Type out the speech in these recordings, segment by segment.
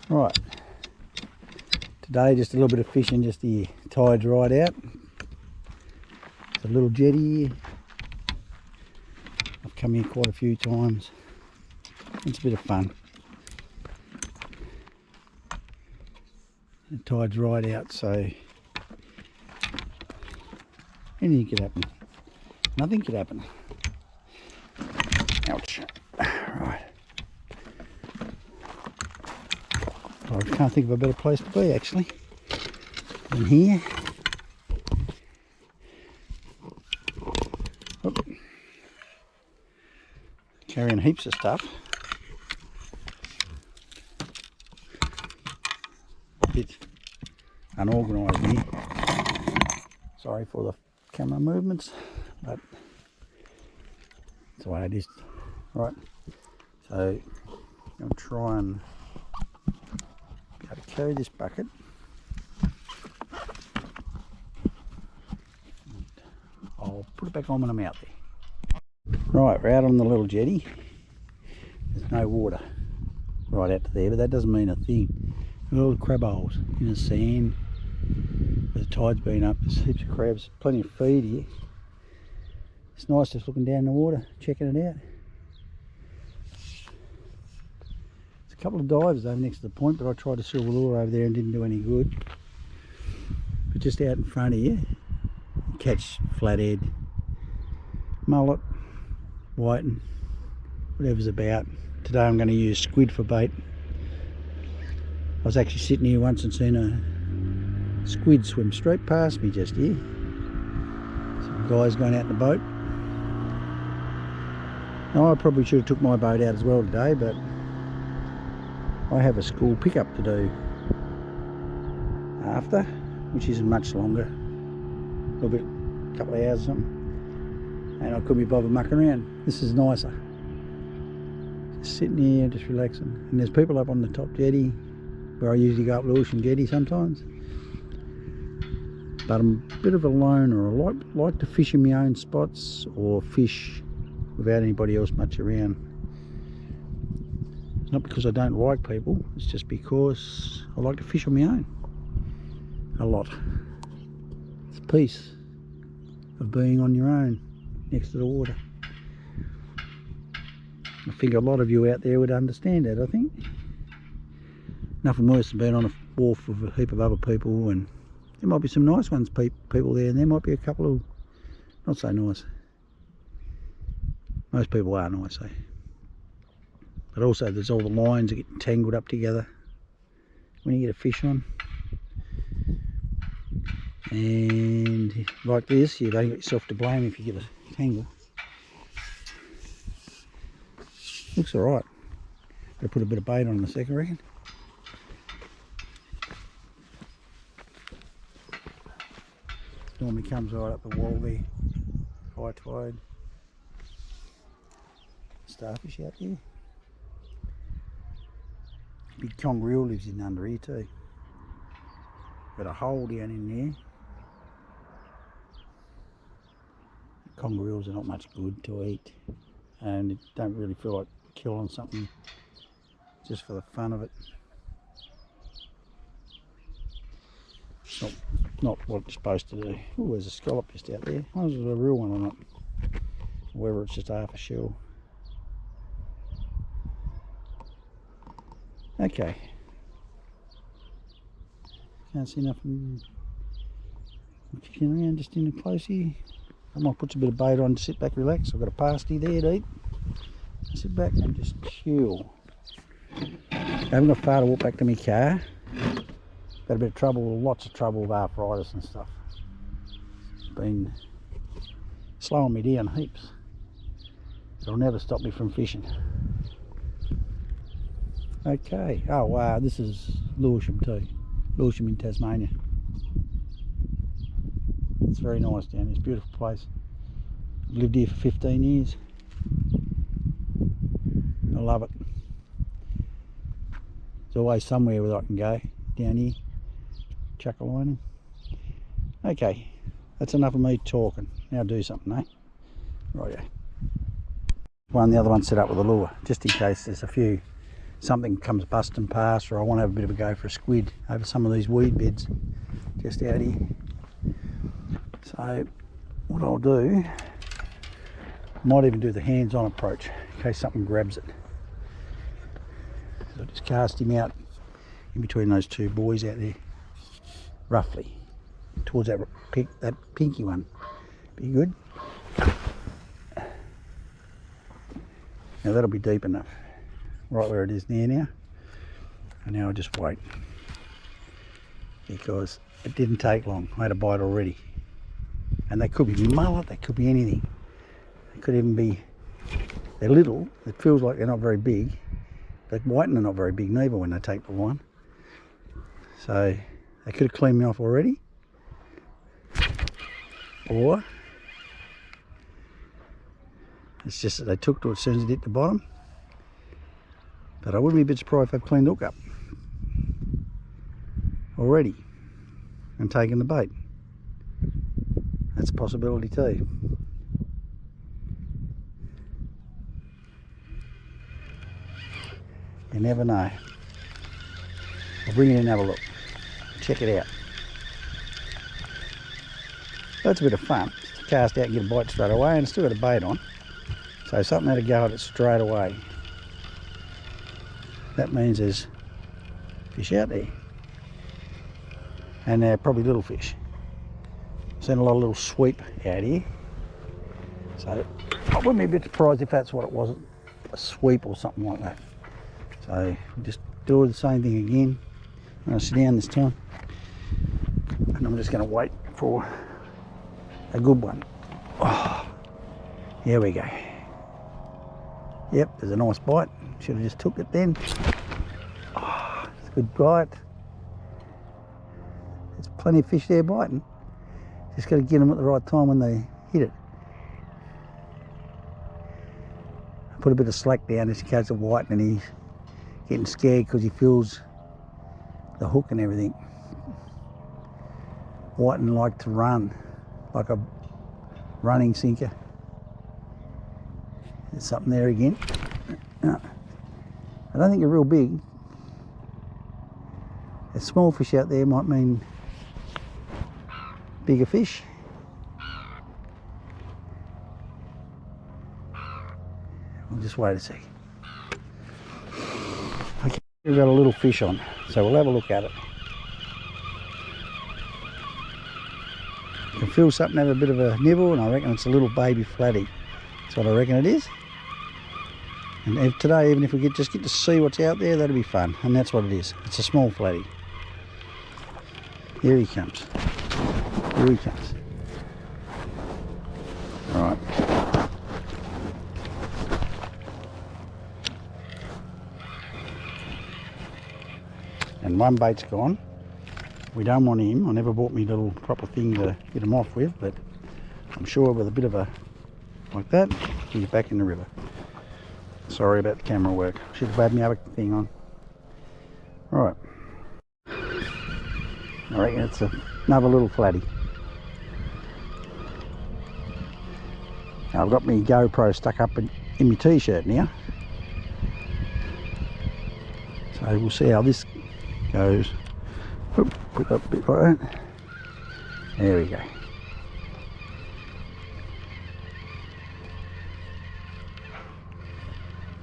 Right, today just a little bit of fishing, just the tide's right out. It's a little jetty. I've come here quite a few times. It's a bit of fun. The tide's right out, so anything could happen. Nothing could happen. Ouch. Right. I can't think of a better place to be actually than here. Oop. Carrying heaps of stuff. A bit unorganised here. Sorry for the camera movements, but that's the way it is. Right, so I'm going to try and be able to carry this bucket. I'll put it back on when I'm out there. Right, we're out on the little jetty. There's no water right out to there, but that doesn't mean a thing. Little crab holes in the sand. The tide's been up, there's heaps of crabs, plenty of feed here. It's nice just looking down the water, checking it out. There's a couple of divers over next to the point, but I tried to silver lure over there and didn't do any good. But just out in front of you, you catch flathead, mullet, whiting, whatever's about. Today I'm going to use squid for bait. I was actually sitting here once and seen a squid swim straight past me just here. Some guys going out in the boat. Now I probably should have took my boat out as well today, but I have a school pickup to do after, which isn't much longer. A little bit, a couple of hours or something. And I couldn't be bothered mucking around. This is nicer. Just sitting here, just relaxing. And there's people up on the top jetty, where I usually go up Lewisham Jetty sometimes. But I'm a bit of a loner. I like to fish in my own spots or fish without anybody else much around. It's not because I don't like people, it's just because I like to fish on my own. A lot. It's a piece of being on your own next to the water. I think a lot of you out there would understand that, I think. Nothing worse than being on a wharf with a heap of other people, and there might be some nice ones, people there, and there might be a couple of not so nice. Most people are nice, eh? But also there's all the lines that get tangled up together when you get a fish on. And like this, you've only got yourself to blame if you get a tangle. Looks alright. Gotta put a bit of bait on in a second, I reckon. Normally comes right up the wall there, high tide. Starfish out there. Big conger lives in under here too. Got a hole down in there. Conger eels are not much good to eat, and you don't really feel like killing something just for the fun of it. It's not what it's supposed to do. Oh, there's a scallop just out there. I wonder if there's a real one or not. Or whether it's just half a shell. Okay. Can't see nothing kicking around just in close here. I might put a bit of bait on to sit back, relax. I've got a pasty there to eat. Sit back and just chill. I haven't got far to walk back to my car. Got a bit of trouble, lots of trouble with arthritis and stuff. It's been slowing me down heaps. It'll never stop me from fishing. Okay, oh wow, this is Lewisham too. Lewisham in Tasmania. It's very nice down here, it's a beautiful place. I've lived here for 15 years. I love it. There's always somewhere where I can go down here. Chuck a line in. Okay, that's enough of me talking. Now do something, eh? Right, yeah. The other one set up with a lure, just in case there's a few something comes busting past, or I want to have a bit of a go for a squid over some of these weed beds just out here. So what I'll do, might even do the hands-on approach in case something grabs it. So I'll just cast him out in between those two buoys out there, roughly towards that pinky one. Be good. Now that'll be deep enough, right where it is now. And now I'll just wait, because it didn't take long. I had a bite already, and they could be mullet, they could be anything. They could even be, they're little, it feels like they're not very big, but whiting are not very big neither when they take the line. So they could have cleaned me off already, or it's just that they took to it as soon as it hit the bottom. But I wouldn't be a bit surprised if they've cleaned the hook up already and taken the bait. That's a possibility too. You never know. I'll bring it in and have a look. Check it out. That's a bit of fun. Just to cast out and get a bite straight away, and it's still got a bait on. So something had to go at it straight away. That means there's fish out there. And they're probably little fish. Seen a lot of little sweep out here. So I wouldn't be a bit surprised if that's what it was, a sweep or something like that. So we'll just do the same thing again. I'm going to sit down this time, and I'm just going to wait for a good one. Oh, here we go. Yep, there's a nice bite. Should have just took it then. Oh, it's a good bite. There's plenty of fish there biting. Just got to get them at the right time when they hit it. I put a bit of slack down just in case of white, and he's getting scared because he feels the hook and everything. Whiting like to run, like a running sinker. There's something there again. No, I don't think they're real big. A small fish out there might mean bigger fish. We'll just wait a sec. Okay, we've got a little fish on, so we'll have a look at it. I can feel something have a bit of a nibble, and I reckon it's a little baby flatty. That's what I reckon it is. And if today, even if we just get to see what's out there, that'll be fun. And that's what it is. It's a small flatty. Here he comes. Here he comes. All right. And one bait's gone. We don't want him. I never bought me little proper thing to get him off with, but I'm sure with a bit of a like that, he's back in the river. Sorry about the camera work. Should have had my other thing on. Right. I reckon it's another little flatty. Now I've got my GoPro stuck up in my t-shirt now. So we'll see how this goes. Oop, put that bit like that. There we go.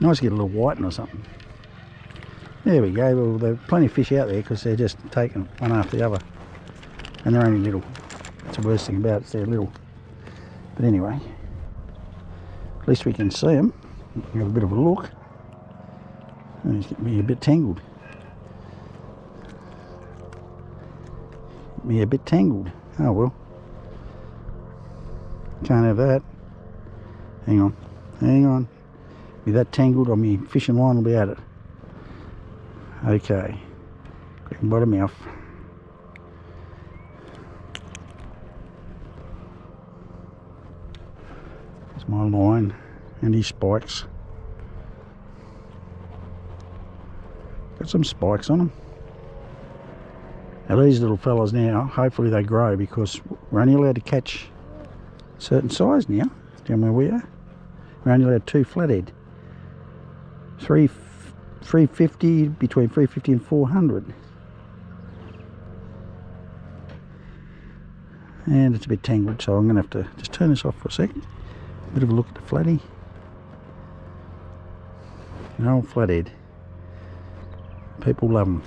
Nice to get a little whiting or something. There we go. Well, there's plenty of fish out there because they're just taking one after the other. And they're only little. That's the worst thing about it, is they're little. But anyway, at least we can see them. Have a bit of a look. And he's getting me a bit tangled. Me a bit tangled. Oh well. Can't have that. Hang on. Hang on. Be that tangled, or my fishing line will be at it. Okay. Quick and bottom off. There's my line and his spikes. Got some spikes on them. Now these little fellas now, hopefully they grow, because we're only allowed to catch a certain size now, down where we are. We're only allowed 2 flathead. 3 350, between 350 and 400. And it's a bit tangled, so I'm going to have to just turn this off for a second. Bit of a look at the flatty. An old flathead. People love them.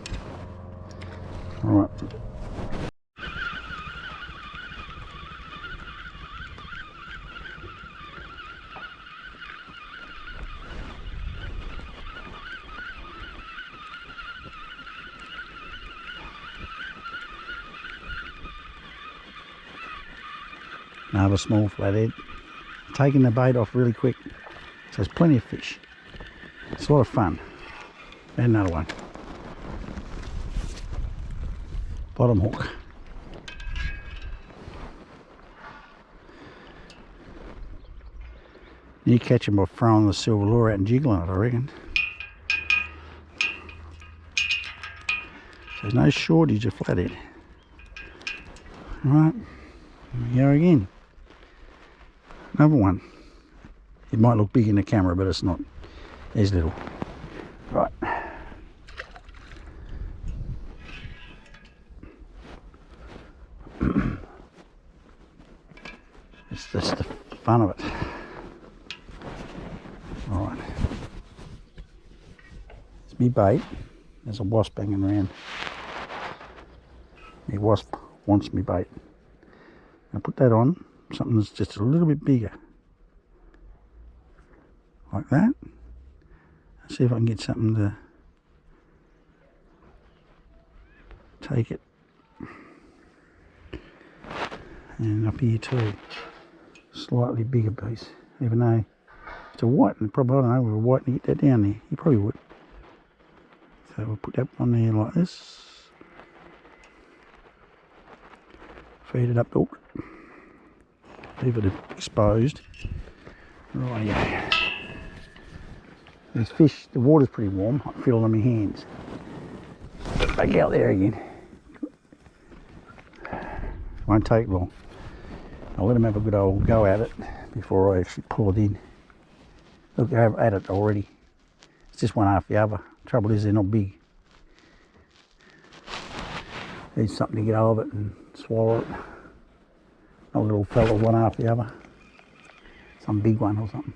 Alright. Another small flathead. Taking the bait off really quick. So there's plenty of fish. It's a lot of fun. And another one. Bottom hook. You catch them by throwing the silver lure out and jiggling it, I reckon. There's no shortage of flathead. Alright, here we go again. Another one. It might look big in the camera, but it's not. There's little. Right. It's just the fun of it. Alright. It's me bait. There's a wasp hanging around. The wasp wants me bait. I'll put that on. Something that's just a little bit bigger. Like that. See if I can get something to take it. And up here too. Slightly bigger piece. Even though it's a white, and probably, I don't know, with a white to get that down there. You probably would. So we'll put that on there like this. Feed it up the hook. Leave it exposed. Right, yeah. These fish, the water's pretty warm. I can feel it on my hands. Back out there again. Won't take long. I'll let them have a good old go at it before I actually pull it in. Look, they're at it already. It's just one half the other. Trouble is they're not big. Need something to get over it and swallow it. A little fella, one half the other. Some big one or something.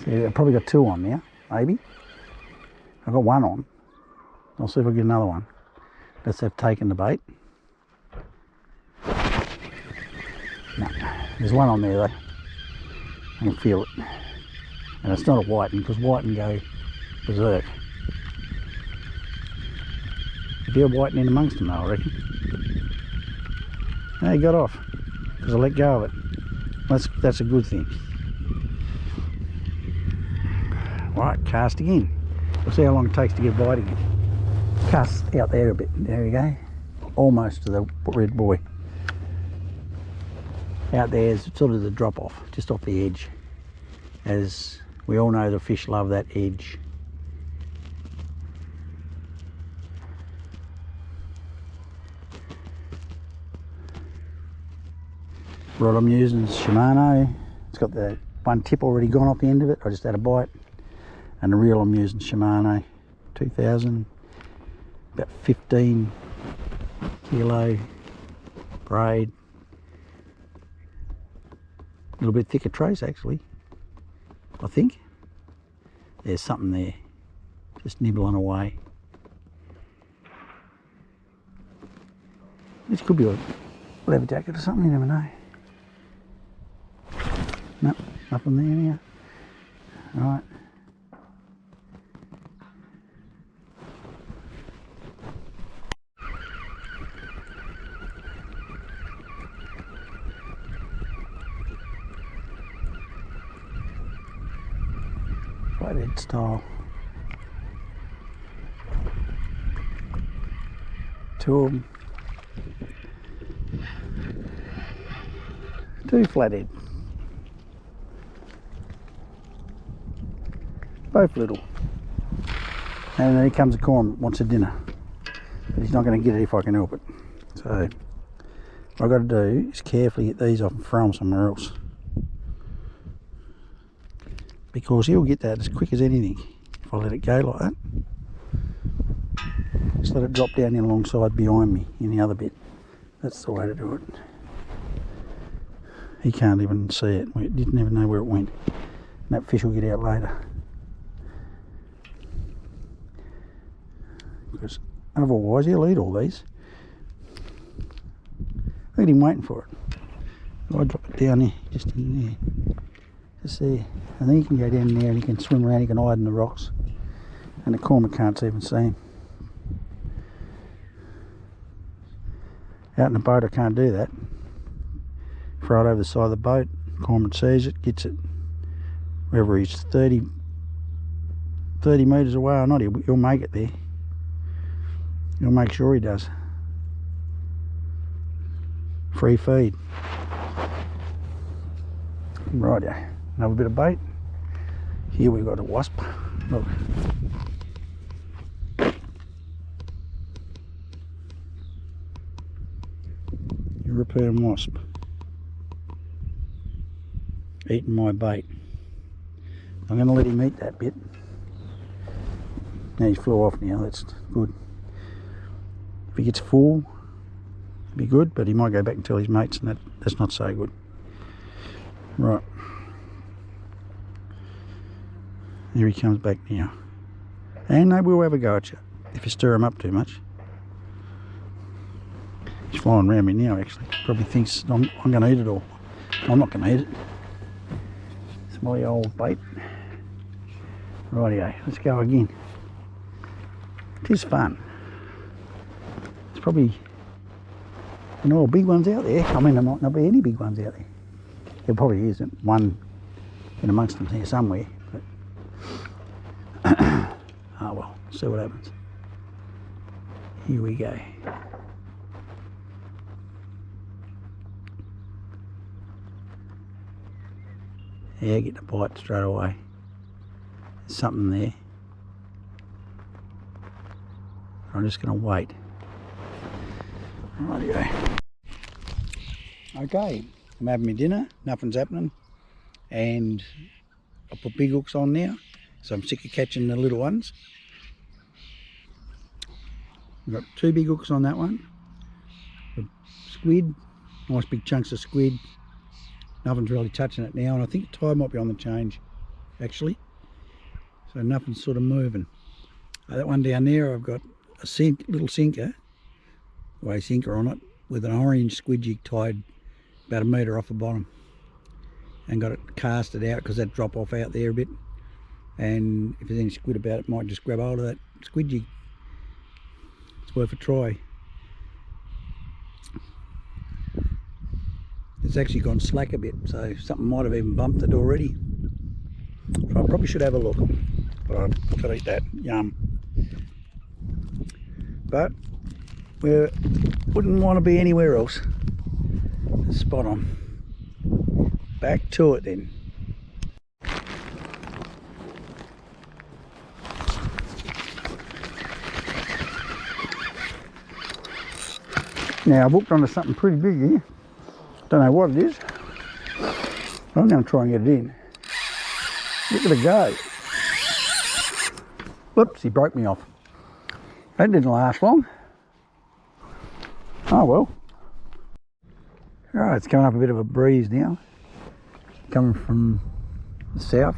See, I've probably got two on there, maybe. I've got one on. I'll see if I get another one. Let's have taken the bait. No, there's one on there though. I can feel it. And it's not a whiting, because whiting go berserk. If you're whiting in amongst them though, I reckon. No, he got off, because I let go of it. That's a good thing. Right, cast again. We'll see how long it takes to get a bite again. Cast out there a bit. There we go. Almost to the red buoy. Out there is sort of the drop off, just off the edge. As we all know, the fish love that edge. Rod I'm using is Shimano. It's got the one tip already gone off the end of it. I just had a bite. And the reel I'm using Shimano 2000, about 15 kilo braid. A little bit thicker trace actually, I think. There's something there, just nibbling away. This could be a leather jacket or something, you never know. Nope, nothing there now. Right. Flathead style. Two of them. Two flathead. Both little. And then here comes a cormorant, wants a dinner. But he's not going to get it if I can help it. So what I've got to do is carefully get these off and throw them somewhere else. Because he'll get that as quick as anything if I let it go like that. Just let it drop down in alongside behind me in the other bit. That's the way to do it. He can't even see it. We didn't even know where it went. And that fish will get out later. Because otherwise he'll eat all these. Look at him waiting for it. I drop it down there, just in there. Just there. And then he can go down there and he can swim around, he can hide in the rocks. And the cormorant can't even see him. Out in the boat I can't do that. Right over the side of the boat, cormorant sees it, gets it. Wherever he's 30 metres away or not, he'll make it there. He'll make sure he does. Free feed. Righto, another bit of bait. Here we've got a wasp. Look. European wasp. Eating my bait. I'm going to let him eat that bit. Now he flew off now, that's good. If he gets full, it'll be good, but he might go back and tell his mates and that's not so good. Right. Here he comes back now. And they will have a go at you if you stir him up too much. He's flying around me now actually. Probably thinks I'm going to eat it all. I'm not going to eat it. It's my old bait. Rightio, let's go again. It is fun. It's probably all big ones out there. I mean, there might not be any big ones out there. There probably isn't one in amongst them here somewhere. But oh well, see what happens. Here we go. Yeah, get the bite straight away. There's something there. I'm just going to wait. Rightio. Okay, I'm having my dinner, nothing's happening, and I put big hooks on now, so I'm sick of catching the little ones. I've got 2 big hooks on that one. The squid, nice big chunks of squid. Nothing's really touching it now, and I think the tide might be on the change, actually. So nothing's sort of moving. That one down there, I've got a little sinker, sinker on it, with an orange squid jig tied about 1 metre off the bottom. And got it casted out because that drop off out there a bit. And if there's any squid about it, might just grab hold of that squid jig. It's worth a try. It's actually gone slack a bit, so something might have even bumped it already. So I probably should have a look, but I've got to eat that, yum. But we wouldn't want to be anywhere else. Spot on. Back to it then. Now I've hooked onto something pretty big here. Don't know what it is. I'm going to try and get it in. Look at it go. Whoops, he broke me off. That didn't last long. Oh well. Alright, it's coming up a bit of a breeze now. Coming from the south.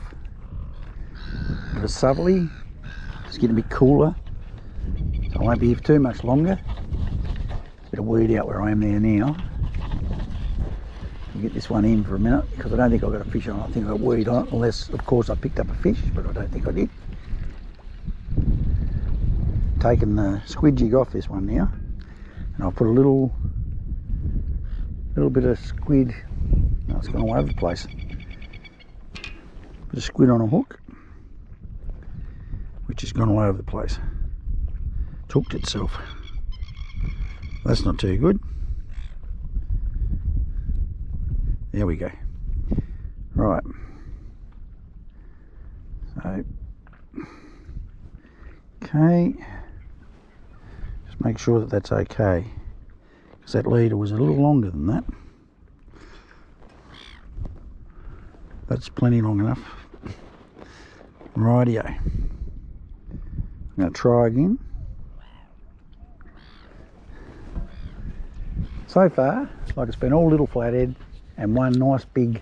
A bit of southerly. It's getting a bit cooler. So I won't be here for too much longer. A bit of weed out where I am there now. I'll get this one in for a minute because I don't think I've got a fish on it. I think I've got weed on it, unless of course I picked up a fish, but I don't think I did. Taking the squid jig off this one now, and I'll put a little bit of squid. No, it's gone all over the place. Bit of squid on a hook, which has gone all over the place. It's hooked itself. That's not too good. There we go. Right. So, okay. Just make sure that that's okay, because that leader was a little longer than that. That's plenty long enough. Rightio. I'm going to try again. So far, like it's been all little flathead and one nice big,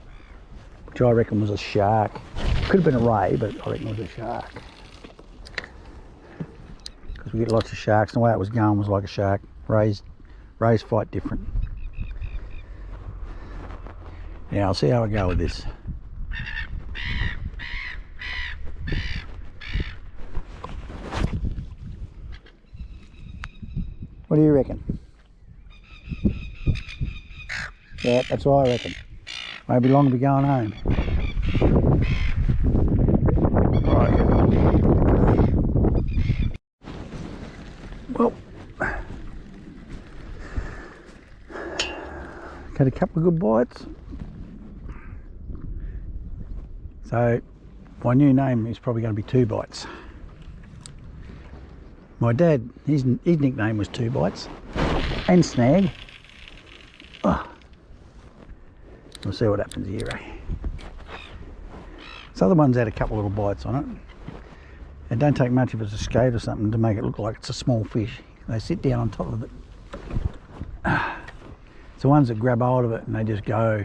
which I reckon was a shark. Could have been a ray, but I reckon it was a shark. Because we get lots of sharks, and the way it was going was like a shark. Rays fight different. Yeah, I'll see how I go with this. What do you reckon? Yeah, that's what I reckon. Won't be long to be going home. Right. Well, had a couple of good bites. So my new name is probably going to be 2 Bites. My dad, his nickname was 2 Bites and Snag. Oh. We'll see what happens here, eh? This other one's had a couple of little bites on it. It don't take much if it's a skate or something to make it look like it's a small fish. They sit down on top of it. It's the ones that grab hold of it and they just go.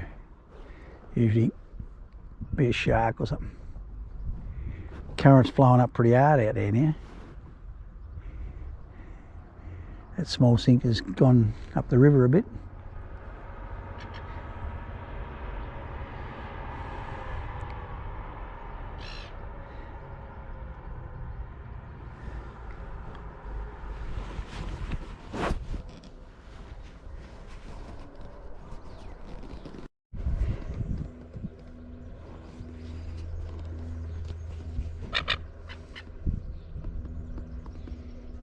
Usually be a shark or something. Current's flowing up pretty hard out there now. That small sinker's gone up the river a bit.